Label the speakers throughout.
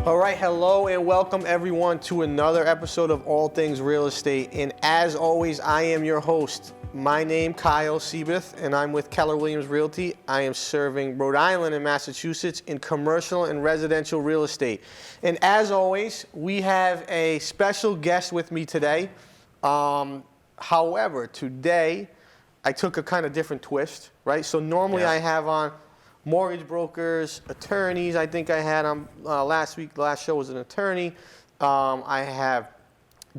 Speaker 1: All right, hello and welcome everyone to another episode of All Things Real Estate. And as always, I am your host. My name, Kyle Seyboth, and I'm with Keller Williams Realty. I am serving Rhode Island and Massachusetts in commercial and residential real estate. And as always, we have a special guest with me today. However, today I took a kind of different twist, right? So normally I have on mortgage brokers, attorneys. I think I had on last week. The last show was an attorney. I have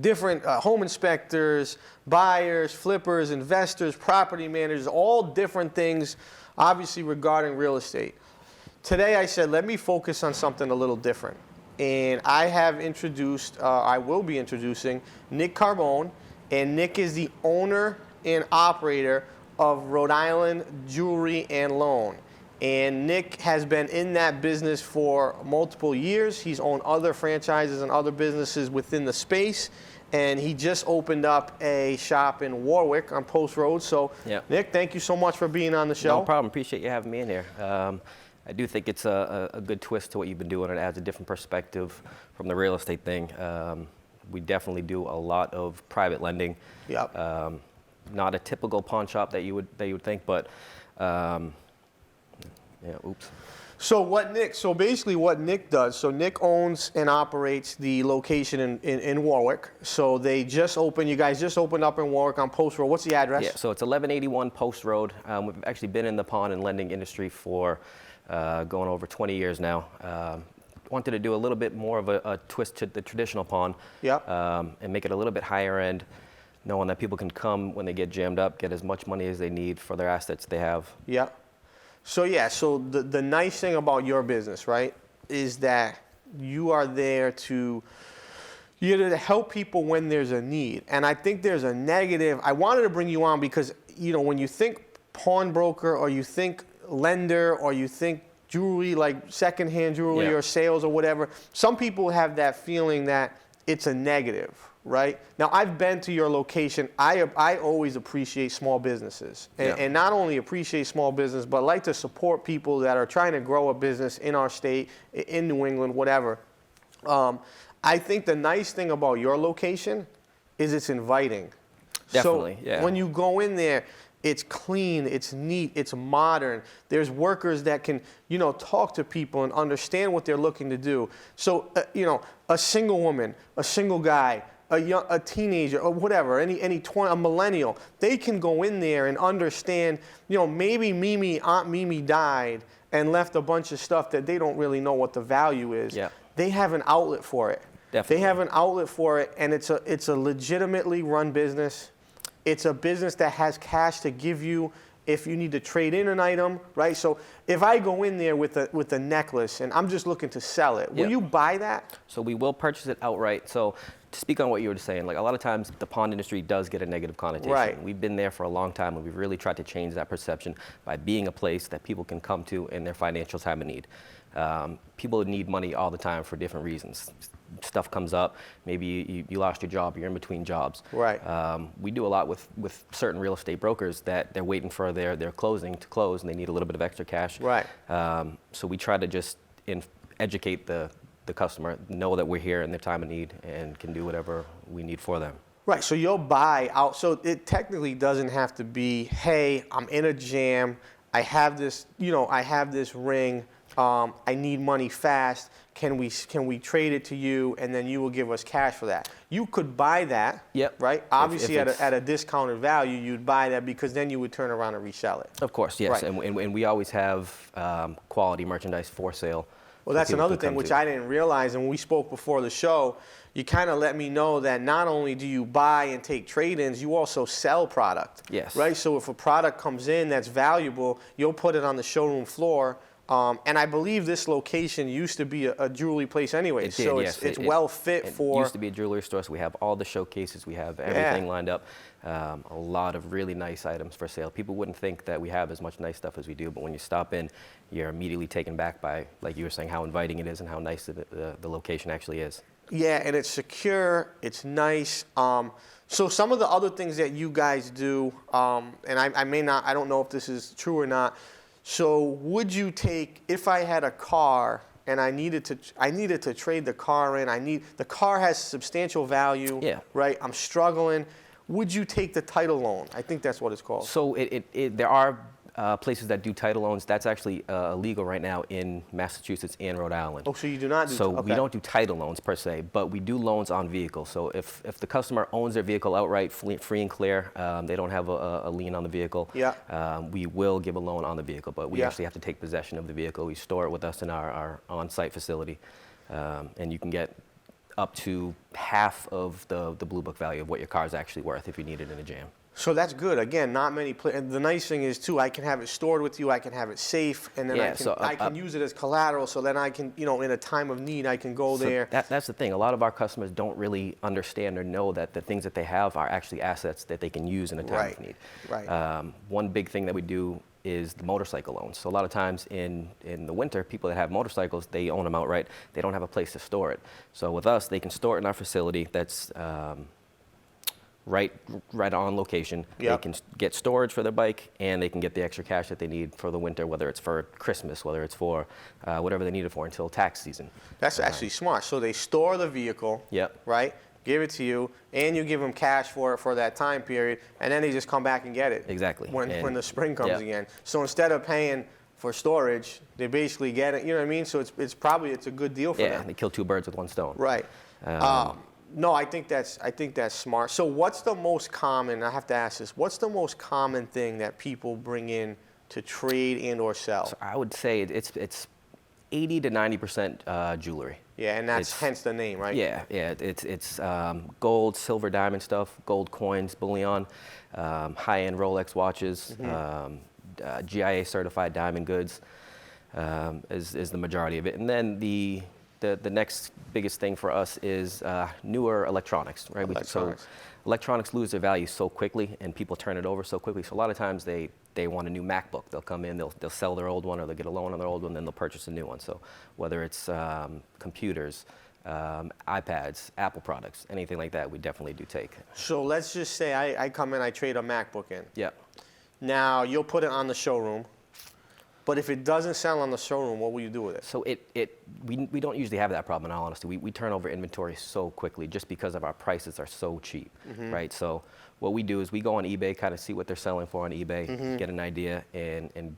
Speaker 1: different home inspectors, buyers, flippers, investors, property managers, all different things, obviously regarding real estate. Today I said, let me focus on something a little different. And I have introduced, I will be introducing Nick Carbone. And Nick is the owner and operator of Rhode Island Jewelry and Loan. And Nick has been in that business for multiple years. He's owned other franchises and other businesses within the space. And he just opened up a shop in Warwick on Post Road. So, Nick, thank you so much for being on the show.
Speaker 2: No problem. Appreciate you having me in here. I do think it's a good twist to what you've been doing. It adds a different perspective from the real estate thing. We definitely do a lot of private lending.
Speaker 1: Yep.
Speaker 2: Not a typical pawn shop that you would think, but
Speaker 1: So basically what Nick does, so Nick owns and operates the location in Warwick. So they just opened, you guys just opened up in Warwick on Post Road. What's the address?
Speaker 2: Yeah, so it's 1181 Post Road. We've actually been in the pawn and lending industry for going over 20 years now. Wanted to do a little bit more of a twist to the traditional pawn. And make it a little bit higher end, knowing that people can come when they get jammed up, get as much money as they need for their assets they have.
Speaker 1: Yeah. So the nice thing about your business, right, is that you are there to help people when there's a need. And I think there's a negative. I wanted to bring you on because, when you think pawnbroker or you think lender or you think jewelry, like secondhand jewelry or sales or whatever, some people have that feeling that it's a negative. Right? Now, I've been to your location. I always appreciate small businesses. And not only appreciate small business, but like to support people that are trying to grow a business in our state, in New England, whatever. I think the nice thing about your location is it's inviting.
Speaker 2: Definitely,
Speaker 1: so when you go in there, it's clean, it's neat, it's modern. There's workers that can, talk to people and understand what they're looking to do. So, a single woman, a single guy, a teenager or whatever, a millennial, they can go in there and understand, maybe Aunt Mimi died and left a bunch of stuff that they don't really know what the value is.
Speaker 2: Yeah.
Speaker 1: They have an outlet for it.
Speaker 2: Definitely.
Speaker 1: They have an outlet for it, and it's a legitimately run business. It's a business that has cash to give you if you need to trade in an item, right? So if I go in there with a necklace and I'm just looking to sell it, will you buy that?
Speaker 2: So we will purchase it outright. So to speak on what you were saying, like a lot of times the pawn industry does get a negative connotation.
Speaker 1: Right.
Speaker 2: We've been there for a long time and we've really tried to change that perception by being a place that people can come to in their financial time of need. People need money all the time for different reasons. Stuff comes up, maybe you lost your job, you're in between jobs.
Speaker 1: Right.
Speaker 2: We do a lot with certain real estate brokers that they're waiting for their closing to close and they need a little bit of extra cash.
Speaker 1: Right.
Speaker 2: So we try to just educate the customer, know that we're here in their time of need and can do whatever we need for them.
Speaker 1: Right, so you'll buy out, so it technically doesn't have to be, hey, I'm in a jam, I have this ring, I need money fast, can we trade it to you, and then you will give us cash for that. You could buy that, right? Obviously at a discounted value, you'd buy that because then you would turn around and resell it.
Speaker 2: Of course, yes,
Speaker 1: right.
Speaker 2: and we always have quality merchandise for sale.
Speaker 1: Well, that's another thing which I didn't realize, and when we spoke before the show, you kind of let me know that not only do you buy and take trade-ins, you also sell product.
Speaker 2: Yes.
Speaker 1: Right? So if a product comes in that's valuable, you'll put it on the showroom floor. And I believe this location used to be a jewelry place anyway.
Speaker 2: It did,
Speaker 1: so
Speaker 2: yes.
Speaker 1: it's well fit for...
Speaker 2: It used to be a jewelry store, so we have all the showcases, we have everything lined up. A lot of really nice items for sale. People wouldn't think that we have as much nice stuff as we do, but when you stop in, you're immediately taken back by, like you were saying, how inviting it is and how nice the location actually is.
Speaker 1: Yeah, and it's secure, it's nice. So some of the other things that you guys do, and I don't know if this is true or not. So would you take, if I had a car and I needed to trade the car in. The car has substantial value.
Speaker 2: Yeah.
Speaker 1: Right. I'm struggling. Would you take the title loan? I think that's what it's called.
Speaker 2: So there are places that do title loans. That's actually illegal right now in Massachusetts and Rhode Island.
Speaker 1: Oh, so you do not do.
Speaker 2: So
Speaker 1: okay.
Speaker 2: we don't do title loans per se, but we do loans on vehicles. So if the customer owns their vehicle outright, free and clear, they don't have a lien on the vehicle, we will give a loan on the vehicle, but we actually have to take possession of the vehicle. We store it with us in our on-site facility, and you can get up to half of the Blue Book value of what your car is actually worth if you need it in a jam.
Speaker 1: So that's good. Again, not many. And the nice thing is too, I can have it stored with you. I can have it safe, and then I can use it as collateral. So then I can, in a time of need, I can go there.
Speaker 2: That's the thing. A lot of our customers don't really understand or know that the things that they have are actually assets that they can use in a time of need.
Speaker 1: Right.
Speaker 2: One big thing that we do is the motorcycle loans. So a lot of times in the winter, people that have motorcycles, they own them outright. They don't have a place to store it. So with us, they can store it in our facility. That's right on location.
Speaker 1: Yep.
Speaker 2: They can get storage for their bike, and they can get the extra cash that they need for the winter, whether it's for Christmas, whether it's for whatever they need it for until tax season.
Speaker 1: That's actually smart. So they store the vehicle,
Speaker 2: Yep.
Speaker 1: right? Give it to you, and you give them cash for it for that time period, and then they just come back and get it.
Speaker 2: Exactly.
Speaker 1: When the spring comes again. So instead of paying for storage, they basically get it. You know what I mean? So it's a good deal for them.
Speaker 2: Yeah, they kill two birds with one stone.
Speaker 1: Right. No, I think that's smart. So what's the most common? I have to ask this. What's the most common thing that people bring in to trade and or sell?
Speaker 2: So I would say it's 80 to 90% jewelry.
Speaker 1: Yeah, and that's hence the name, right?
Speaker 2: Yeah. It's gold, silver, diamond stuff, gold coins, bullion, high-end Rolex watches, GIA certified diamond goods is the majority of it. And then the next biggest thing for us is newer electronics, right? So electronics lose their value so quickly, and people turn it over so quickly. So a lot of times they want a new MacBook. They'll come in, they'll sell their old one, or they'll get a loan on their old one, then they'll purchase a new one. So whether it's computers, iPads, Apple products, anything like that, we definitely do take.
Speaker 1: So let's just say I come in, I trade a MacBook in.
Speaker 2: Yeah.
Speaker 1: Now you'll put it on the showroom. But if it doesn't sell on the showroom, what will you do with it?
Speaker 2: So we don't usually have that problem, in all honesty. We turn over inventory so quickly just because of our prices are so cheap, right? So what we do is we go on eBay, kind of see what they're selling for on eBay, get an idea, and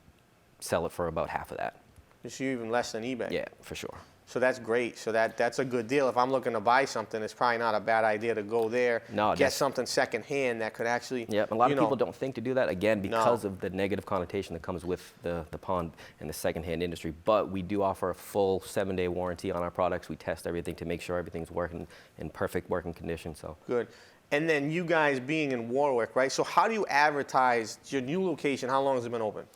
Speaker 2: sell it for about half of that.
Speaker 1: It's even less than eBay.
Speaker 2: Yeah, for sure.
Speaker 1: So that's great. So that's a good deal. If I'm looking to buy something, it's probably not a bad idea to go there, get something secondhand that could actually.
Speaker 2: Yeah, a lot of people don't think to do that, again, because of the negative connotation that comes with the pawn and the secondhand industry. But we do offer a full 7-day warranty on our products. We test everything to make sure everything's working in perfect working condition. So
Speaker 1: good. And then you guys being in Warwick, right? So how do you advertise your new location? How long has it been open?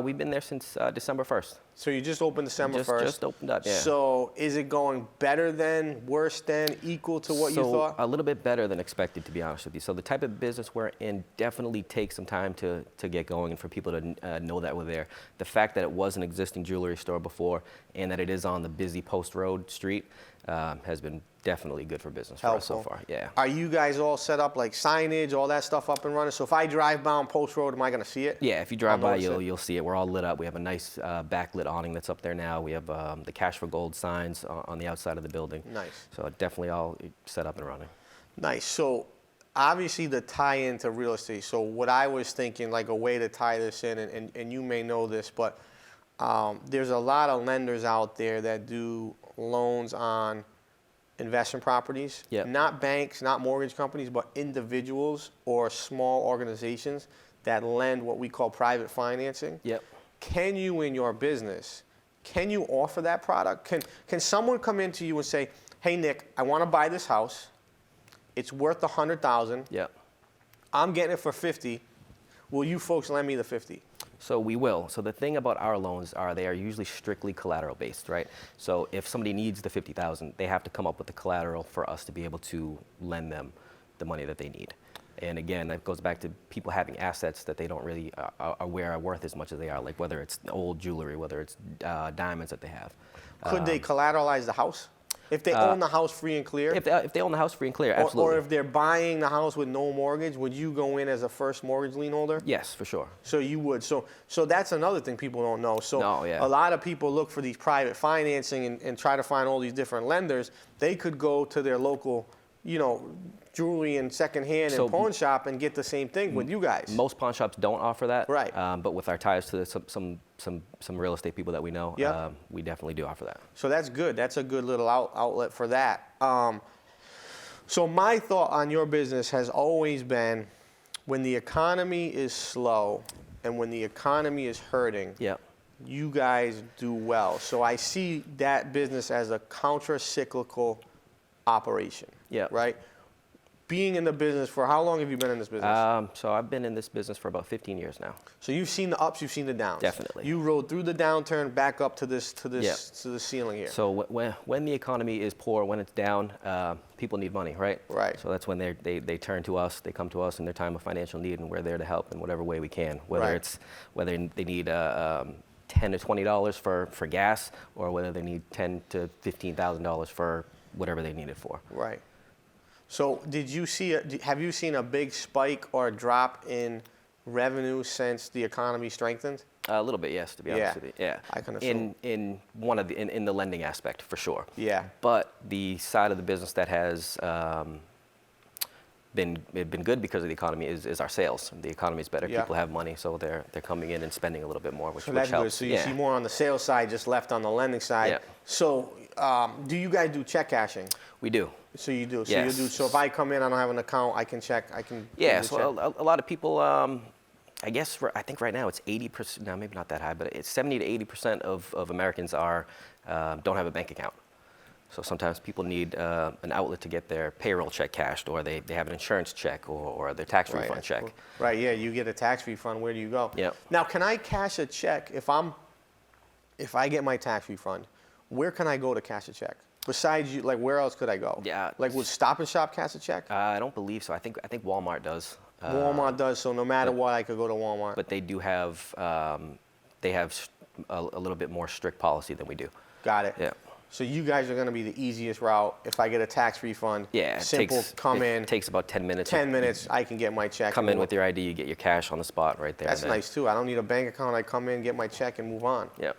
Speaker 2: We've been there since December 1st.
Speaker 1: So you just opened December 1st?
Speaker 2: Just opened up, yeah.
Speaker 1: So is it going better than, worse than, equal to what you thought?
Speaker 2: A little bit better than expected, to be honest with you. So the type of business we're in definitely takes some time to get going and for people to know that we're there. The fact that it was an existing jewelry store before and that it is on the busy Post Road street has been definitely good for business for us so far. Yeah.
Speaker 1: Are you guys all set up like signage, all that stuff up and running? So if I drive down Post Road, am I going to see it?
Speaker 2: Yeah, if you drive by, you'll see it. We're all lit up. We have a nice backlit awning that's up there now. We have the Cash for Gold signs on the outside of the building.
Speaker 1: Nice.
Speaker 2: So definitely all set up and running.
Speaker 1: Nice. So obviously the tie into real estate. So what I was thinking, like a way to tie this in, and you may know this, but there's a lot of lenders out there that do loans on investment properties.
Speaker 2: Yep.
Speaker 1: Not banks, not mortgage companies, but individuals or small organizations that lend what we call private financing.
Speaker 2: Yep.
Speaker 1: Can you, in your business, can you offer that product? Can someone come into you and say, hey, Nick, I want to buy this house. It's worth $100,000.
Speaker 2: Yep.
Speaker 1: I'm getting it for $50,000. Will you folks lend me the $50,000?
Speaker 2: So we will. So the thing about our loans they are usually strictly collateral based, right? So if somebody needs the $50,000, they have to come up with the collateral for us to be able to lend them the money that they need. And again, that goes back to people having assets that they don't really are aware are worth as much as they are, like whether it's old jewelry, whether it's diamonds that they have.
Speaker 1: Could they collateralize the house? If they own the house free and clear?
Speaker 2: If they own the house free and clear, absolutely.
Speaker 1: Or if they're buying the house with no mortgage, would you go in as a first mortgage lien holder?
Speaker 2: Yes, for sure.
Speaker 1: So you would. So that's another thing people don't know. So
Speaker 2: a
Speaker 1: lot of people look for these private financing and try to find all these different lenders. They could go to their local, jewelry and secondhand and pawn shop and get the same thing with you guys.
Speaker 2: Most pawn shops don't offer that.
Speaker 1: Right.
Speaker 2: But with our ties to some real estate people that we know, we definitely do offer that.
Speaker 1: So that's good. That's a good little outlet for that. So my thought on your business has always been, when the economy is slow and when the economy is hurting, you guys do well. So I see that business as a counter-cyclical operation. Right? Being in the business, for how long have you been in this business?
Speaker 2: So I've been in this business for about 15 years now.
Speaker 1: So you've seen the ups, you've seen the downs.
Speaker 2: Definitely.
Speaker 1: You rode through the downturn, back up to the ceiling here.
Speaker 2: So when the economy is poor, when it's down, people need money, right?
Speaker 1: Right.
Speaker 2: So that's when they turn to us. They come to us in their time of financial need, and we're there to help in whatever way we can. Whether they need $10 to $20 for gas, or whether they need $10,000 to $15,000 for whatever they need it for.
Speaker 1: Right. So have you seen a big spike or drop in revenue since the economy strengthened?
Speaker 2: A little bit, yes, to be honest with you. Yeah.
Speaker 1: I can assume.
Speaker 2: In the lending aspect, for sure.
Speaker 1: Yeah.
Speaker 2: But the side of the business that has been good because of the economy is our sales. The economy is better. People have money, so they're coming in and spending a little bit more, which
Speaker 1: that's
Speaker 2: helps.
Speaker 1: Good. So you see more on the sales side, just left on the lending side.
Speaker 2: Yeah.
Speaker 1: So do you guys do check cashing?
Speaker 2: We do.
Speaker 1: So you do. So
Speaker 2: yes.
Speaker 1: you do. So if I come in, I don't have an account, I can check. I can.
Speaker 2: Yeah. So a lot of people. I think right now it's 80%. No, maybe not that high, but it's 70 to 80% of Americans don't have a bank account. So sometimes people need an outlet to get their payroll check cashed, or they have an insurance check, or their tax refund check.
Speaker 1: Cool. Right. Yeah. You get a tax refund. Where do you go?
Speaker 2: Yeah.
Speaker 1: Now, can I cash a check if I get my tax refund? Where can I go to cash a check? Besides you, like, where else could I go?
Speaker 2: Yeah.
Speaker 1: Like, would Stop and Shop cash a check?
Speaker 2: I don't believe so. I think Walmart does.
Speaker 1: Walmart does. So no matter what, I could go to Walmart.
Speaker 2: But they do have a little bit more strict policy than we do.
Speaker 1: Got it.
Speaker 2: Yeah.
Speaker 1: So you guys are going to be the easiest route. If I get a tax refund, simple, it
Speaker 2: takes about 10 minutes.
Speaker 1: 10 minutes, I can get my check.
Speaker 2: Come in with your ID, you get your cash on the spot right there.
Speaker 1: That's nice too. I don't need a bank account. I come in, get my check, and move on.
Speaker 2: Yeah.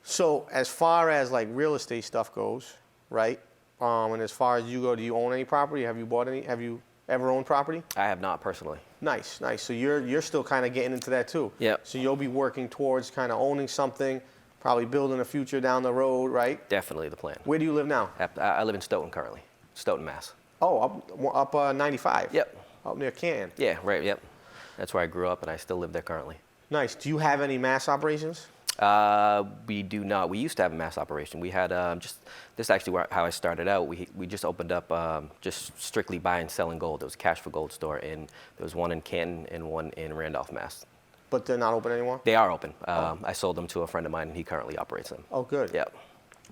Speaker 1: So as far as like real estate stuff goes, right? And as far as you go, do you own any property? Have you bought any? Have you ever owned property?
Speaker 2: I have not personally.
Speaker 1: Nice. So you're still kind of getting into that too.
Speaker 2: Yeah.
Speaker 1: So you'll be working towards kind of owning something, probably building a future down the road, right?
Speaker 2: Definitely the plan.
Speaker 1: Where do you live now?
Speaker 2: I live in Stoughton currently. Stoughton, Mass.
Speaker 1: Oh, up 95.
Speaker 2: Yep.
Speaker 1: Up near Canton.
Speaker 2: Yeah, right. Yep. That's where I grew up, and I still live there currently.
Speaker 1: Nice. Do you have any mass operations?
Speaker 2: We do not. We used to have a mass operation. We had this is actually how I started out. We just opened up just strictly buying and selling gold. It was a cash for gold store, and there was one in Canton and one in Randolph, Mass.
Speaker 1: But they're not open anymore?
Speaker 2: They are open. I sold them to a friend of mine, and he currently operates them.
Speaker 1: Oh, good.
Speaker 2: Yep.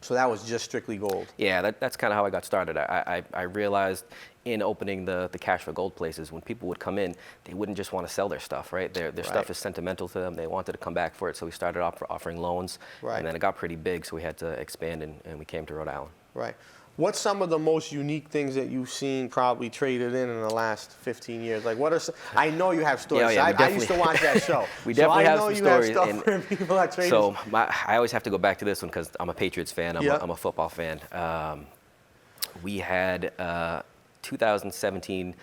Speaker 1: So that was just strictly gold?
Speaker 2: Yeah, that's kind of how I got started. I realized in opening the cash for gold places, when people would come in, they wouldn't just want to sell their stuff, right? Their stuff is sentimental to them. They wanted to come back for it, so we started offering loans.
Speaker 1: Right.
Speaker 2: And then it got pretty big, so we had to expand, and we came to Rhode Island.
Speaker 1: Right. What's some of the most unique things that you've seen probably traded in the last 15 years? Like, what are I know you have stories.
Speaker 2: Yeah,
Speaker 1: I used to watch that show.
Speaker 2: We definitely have some stories.
Speaker 1: I know you have stuff where people are trading.
Speaker 2: So I always have to go back to this one because I'm a Patriots fan. I'm a football fan. We had 2017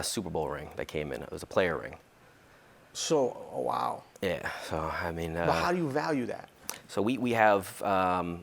Speaker 2: Super Bowl ring that came in. It was a player ring.
Speaker 1: So, oh, wow.
Speaker 2: Yeah. So I mean.
Speaker 1: But how do you value that?
Speaker 2: So we have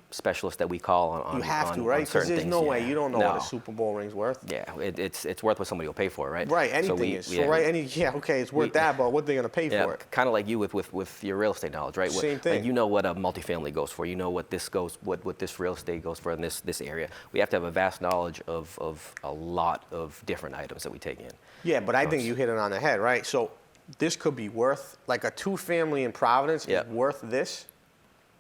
Speaker 2: specialists that we call on
Speaker 1: you have to, right? Because there's no way you don't know what a Super Bowl ring's worth.
Speaker 2: Yeah, it's worth what somebody will pay for it, right?
Speaker 1: Right, anything is. So right, it's worth that, but what they're gonna pay for it?
Speaker 2: Kind of like you with your real estate knowledge, right?
Speaker 1: Same thing.
Speaker 2: Like you know what a multifamily goes for. You know what this real estate goes for in this area. We have to have a vast knowledge of a lot of different items that we take in.
Speaker 1: Yeah, but I think you hit it on the head, right? So this could be worth, like a 2-family in Providence is worth this.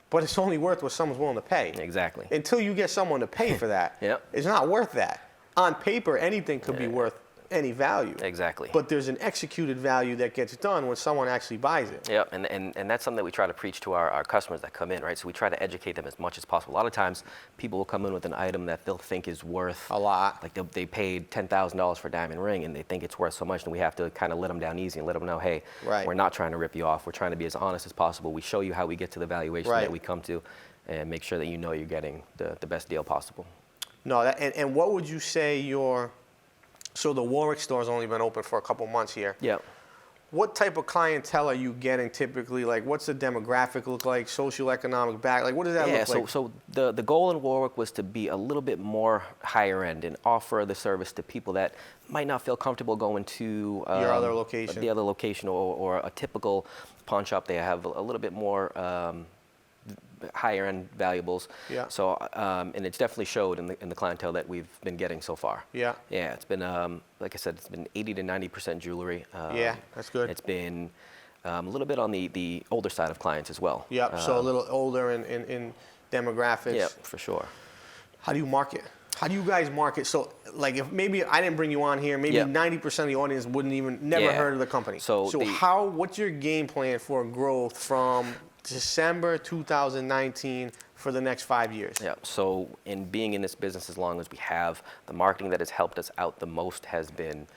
Speaker 1: But it's only worth what someone's willing to pay.
Speaker 2: Exactly.
Speaker 1: Until you get someone to pay for that, it's not worth that. On paper, anything could be worth any value.
Speaker 2: Exactly.
Speaker 1: But there's an executed value that gets done when someone actually buys it.
Speaker 2: Yeah, and that's something that we try to preach to our customers that come in, right? So we try to educate them as much as possible. A lot of times, people will come in with an item that they'll think is worth
Speaker 1: a lot.
Speaker 2: Like they paid $10,000 for a diamond ring, and they think it's worth so much, and we have to kind of let them down easy and let them know, hey, we're not trying to rip you off. We're trying to be as honest as possible. We show you how we get to the valuation that we come to, and make sure that you know you're getting the best deal possible.
Speaker 1: No, and what would you say so the Warwick store's only been open for a couple months here.
Speaker 2: Yeah.
Speaker 1: What type of clientele are you getting typically? Like, what's the demographic look like? Socioeconomic back? Like, what does that look like?
Speaker 2: So the goal in Warwick was to be a little bit more higher end and offer the service to people that might not feel comfortable going to
Speaker 1: your other location.
Speaker 2: The other location or a typical pawn shop. They have a little bit more higher end valuables.
Speaker 1: Yeah.
Speaker 2: So and it's definitely showed in the clientele that we've been getting so far.
Speaker 1: Yeah.
Speaker 2: Yeah. It's been like I said, it's been 80 to 90% jewelry.
Speaker 1: Yeah, that's good.
Speaker 2: It's been a little bit on the older side of clients as well.
Speaker 1: Yep. So a little older in demographics.
Speaker 2: Yeah, for sure.
Speaker 1: How do you market? How do you guys market? So, like, if maybe I didn't bring you on here, maybe 90% of the audience wouldn't even never heard of the company. So what's your game plan for growth from December 2019 for the next 5 years?
Speaker 2: Yeah, so in being in this business as long as we have, the marketing that has helped us out the most has been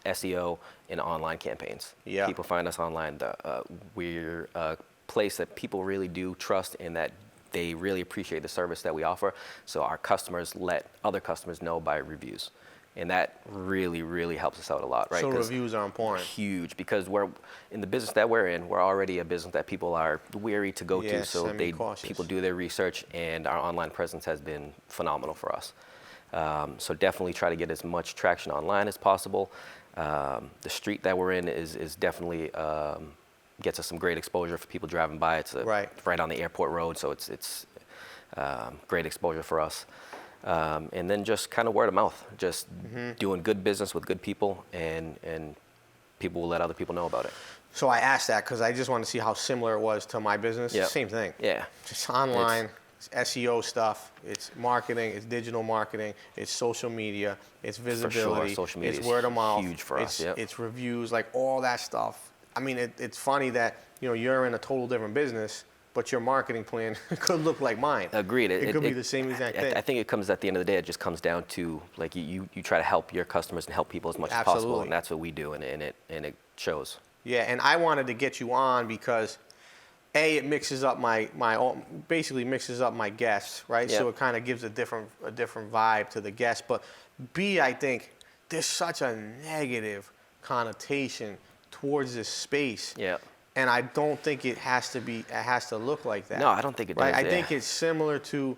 Speaker 2: SEO and online campaigns.
Speaker 1: Yeah.
Speaker 2: People find us online. We're a place that people really do trust and that they really appreciate the service that we offer. So our customers let other customers know by reviews. And that really, really helps us out a lot, right?
Speaker 1: So reviews are important.
Speaker 2: Huge, because we're in the business that we're in. We're already a business that people are weary to go to, so people do their research, and our online presence has been phenomenal for us. So definitely try to get as much traction online as possible. The street that we're in is definitely gets us some great exposure for people driving by. It's right on the airport road, so it's great exposure for us. And then just kind of word of mouth, just doing good business with good people, and people will let other people know about it.
Speaker 1: So I asked that because I just want to see how similar it was to my business.
Speaker 2: Yep.
Speaker 1: Same thing.
Speaker 2: Yeah.
Speaker 1: It's online, it's SEO stuff, it's marketing, it's digital marketing, it's social media, it's visibility,
Speaker 2: for sure. Social media
Speaker 1: it's word of mouth,
Speaker 2: huge for us.
Speaker 1: It's reviews, like all that stuff. I mean, it's funny that you're in a total different business, but your marketing plan could look like mine.
Speaker 2: Agreed.
Speaker 1: It could be the same exact thing.
Speaker 2: I think it comes at the end of the day, it just comes down to, like, you try to help your customers and help people as much as possible, and that's what we do, and it shows.
Speaker 1: Yeah, and I wanted to get you on because, A, it mixes up basically mixes up my guests, right?
Speaker 2: Yep.
Speaker 1: So it kind of gives a different vibe to the guests. But B, I think there's such a negative connotation towards this space.
Speaker 2: Yeah.
Speaker 1: And I don't think it has to look like that.
Speaker 2: No, I don't think it does.
Speaker 1: I think it's similar to,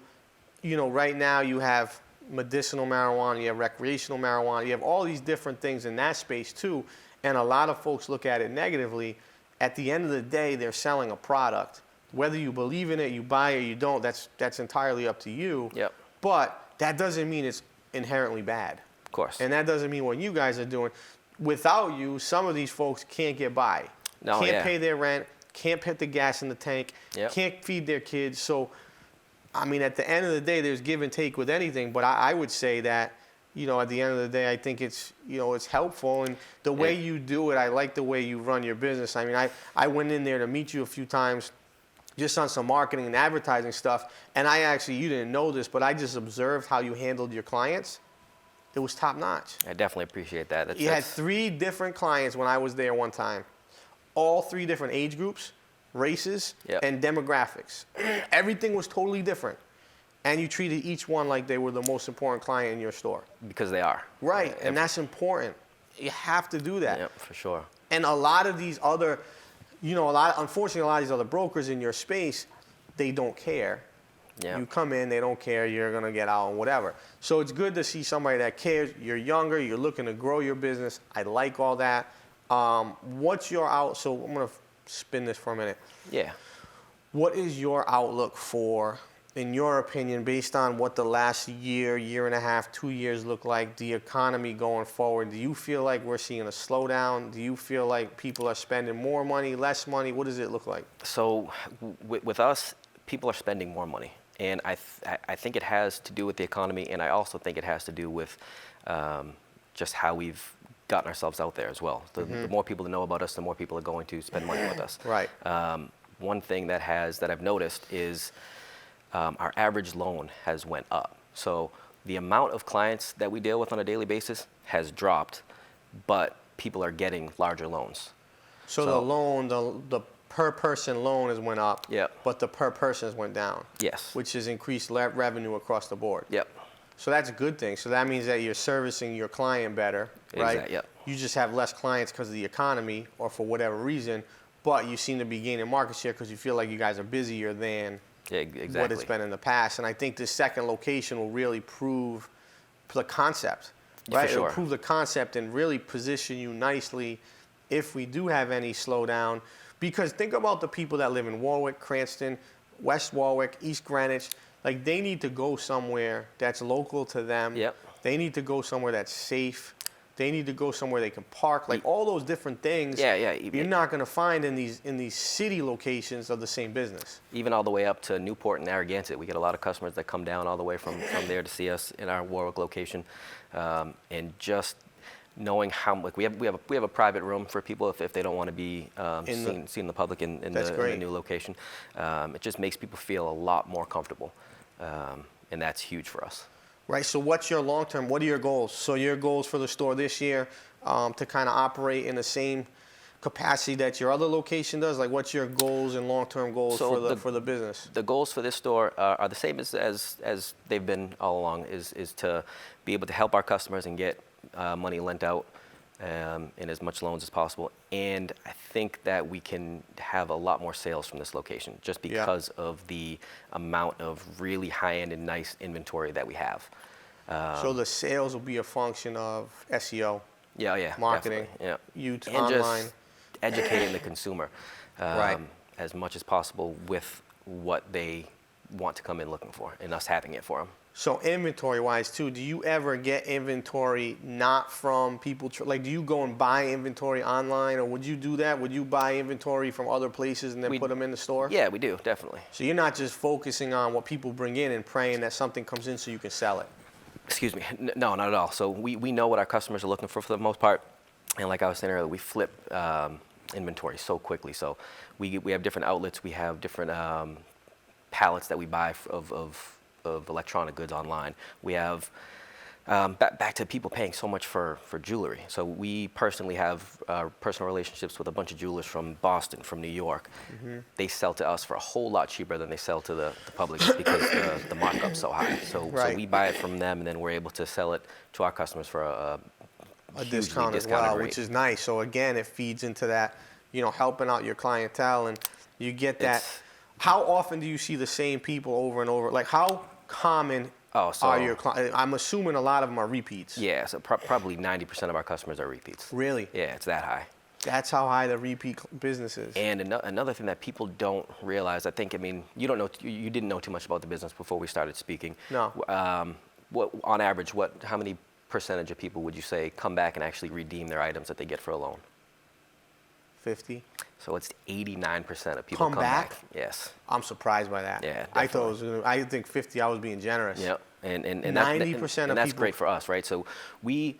Speaker 1: right now you have medicinal marijuana, you have recreational marijuana, you have all these different things in that space too. And a lot of folks look at it negatively. At the end of the day, they're selling a product. Whether you believe in it, you buy it, or you don't, that's entirely up to you.
Speaker 2: Yep.
Speaker 1: But that doesn't mean it's inherently bad.
Speaker 2: Of course.
Speaker 1: And that doesn't mean what you guys are doing. Without you, some of these folks can't get by. Can't pay their rent, can't put the gas in the tank, can't feed their kids. So, I mean, at the end of the day, there's give and take with anything. But I would say that, at the end of the day, I think it's, it's helpful. And the way you do it, I like the way you run your business. I mean, I went in there to meet you a few times just on some marketing and advertising stuff. And you didn't know this, but I just observed how you handled your clients. It was top notch.
Speaker 2: I definitely appreciate that.
Speaker 1: You had 3 different clients when I was there one time. All 3 different age groups, races, and demographics. Everything was totally different. And you treated each one like they were the most important client in your store.
Speaker 2: Because they are.
Speaker 1: Right, and that's important. You have to do that.
Speaker 2: Yeah, for sure.
Speaker 1: And a lot of these other, unfortunately, a lot of these other brokers in your space, they don't care. Yeah. You come in, they don't care, you're going to get out and whatever. So it's good to see somebody that cares. You're younger, you're looking to grow your business. I like all that. What's your so I'm going to spin this for a minute.
Speaker 2: Yeah.
Speaker 1: What is your outlook for, in your opinion, based on what the last year and a half, 2 years look like, the economy going forward? Do you feel like we're seeing a slowdown? Do you feel like people are spending more money, less money? What does it look like?
Speaker 2: So with us, people are spending more money. And I think it has to do with the economy, and I also think it has to do with just how we've gotten ourselves out there as well. The more people that know about us, the more people are going to spend money with us.
Speaker 1: Right.
Speaker 2: One thing that I've noticed is our average loan has went up. So the amount of clients that we deal with on a daily basis has dropped, but people are getting larger loans.
Speaker 1: So the loan, the per person loan has went up,
Speaker 2: Yep.
Speaker 1: but the per person has went down.
Speaker 2: Yes.
Speaker 1: Which has increased revenue across the board.
Speaker 2: Yep.
Speaker 1: So that's a good thing. So that means that you're servicing your client better, right?
Speaker 2: Exactly, yep.
Speaker 1: You just have less clients because of the economy or for whatever reason, but you seem to be gaining market share because you feel like you guys are busier than
Speaker 2: exactly.
Speaker 1: what it's been in the past. And I think this second location will really prove the concept, right?
Speaker 2: For sure.
Speaker 1: It'll prove the concept and really position you nicely if we do have any slowdown. Because think about the people that live in Warwick, Cranston, West Warwick, East Greenwich. Like, they need to go somewhere that's local to them.
Speaker 2: Yep.
Speaker 1: They need to go somewhere that's safe. They need to go somewhere they can park. Like, all those different things.
Speaker 2: Yeah.
Speaker 1: You're not going to find in these city locations of the same business.
Speaker 2: Even all the way up to Newport and Narragansett, we get a lot of customers that come down all the way from there to see us in our Warwick location, and just knowing how we have a private room for people if they don't want to be seen in the public in the new location. It just makes people feel a lot more comfortable, and that's huge for us.
Speaker 1: Right. So what's your long term? What are your goals? So your goals for the store this year, to kind of operate in the same capacity that your other location does? Like, what's your goals and long term goals for the business?
Speaker 2: The goals for this store are the same as they've been all along. Is to be able to help our customers and get money lent out in as much loans as possible. And I think that we can have a lot more sales from this location just because of the amount of really high-end and nice inventory that we have.
Speaker 1: So the sales will be a function of SEO, marketing,
Speaker 2: and
Speaker 1: online.
Speaker 2: just educating the consumer as much as possible with what they want to come in looking for and us having it for them.
Speaker 1: So inventory-wise, too, do you ever get inventory not from people? Like, do you go and buy inventory online, or would you do that? Would you buy inventory from other places and then put them in the store?
Speaker 2: Yeah, we do, definitely.
Speaker 1: So you're not just focusing on what people bring in and praying that something comes in so you can sell it?
Speaker 2: Excuse me. No, not at all. So we know what our customers are looking for the most part. And like I was saying earlier, we flip inventory so quickly. So we have different outlets. We have different pallets that we buy of electronic goods online. We have back to people paying so much for jewelry. So we personally have personal relationships with a bunch of jewelers from Boston, from New York. They sell to us for a whole lot cheaper than they sell to the public just because the markup's so high. So we buy it from them, and then we're able to sell it to our customers for a
Speaker 1: discount as well, which is nice. So again, it feeds into that, helping out your clientele, and you get that. How often do you see the same people over and over? Like, how common are your clients? I'm assuming a lot of them are repeats.
Speaker 2: Yeah, so probably 90% of our customers are repeats.
Speaker 1: Really?
Speaker 2: Yeah, it's that high.
Speaker 1: That's how high the repeat business is.
Speaker 2: And another thing that people don't realize, I think, you don't know, you didn't know too much about the business before we started speaking.
Speaker 1: No.
Speaker 2: On average, how many percentage of people would you say come back and actually redeem their items that they get for a loan?
Speaker 1: 50.
Speaker 2: So it's 89% of people come back. Yes.
Speaker 1: I'm surprised by that.
Speaker 2: Yeah,
Speaker 1: definitely. I think 50, I was being generous.
Speaker 2: Yeah, and
Speaker 1: 90%
Speaker 2: and that's great for us, right? So we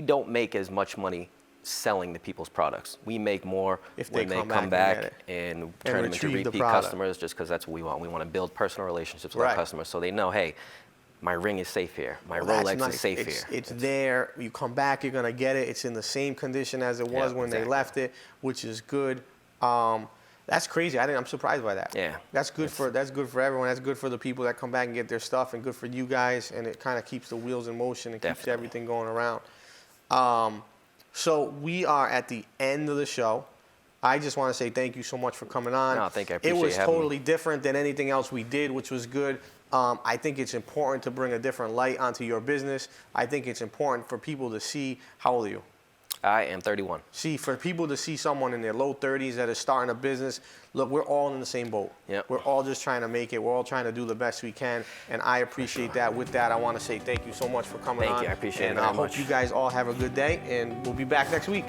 Speaker 2: don't make as much money selling the people's products. We make more when they come back and turn them into repeat customers, just because that's what we want. We want to build personal relationships with our customers so they know, hey, my ring is safe here. My Rolex is safe here.
Speaker 1: It's there. You come back, you're going to get it. It's in the same condition as it was when they left it, which is good. That's crazy. I'm surprised by that.
Speaker 2: Yeah.
Speaker 1: That's good for everyone. That's good for the people that come back and get their stuff, and good for you guys, and it kind of keeps the wheels in motion and keeps everything going around. So we are at the end of the show. I just want to say thank you so much for coming on.
Speaker 2: No, I appreciate it. It
Speaker 1: was totally different than anything else we did, which was good. I think it's important to bring a different light onto your business. I think it's important for people to see. How old are you?
Speaker 2: I am 31.
Speaker 1: See, for people to see someone in their low 30s that is starting a business, look, we're all in the same boat.
Speaker 2: Yep.
Speaker 1: We're all just trying to make it. We're all trying to do the best we can, and I appreciate that. With that, I want to say thank you so much for coming on.
Speaker 2: Thank you. I appreciate it
Speaker 1: very much. And I hope you guys all have a good day, and we'll be back next week.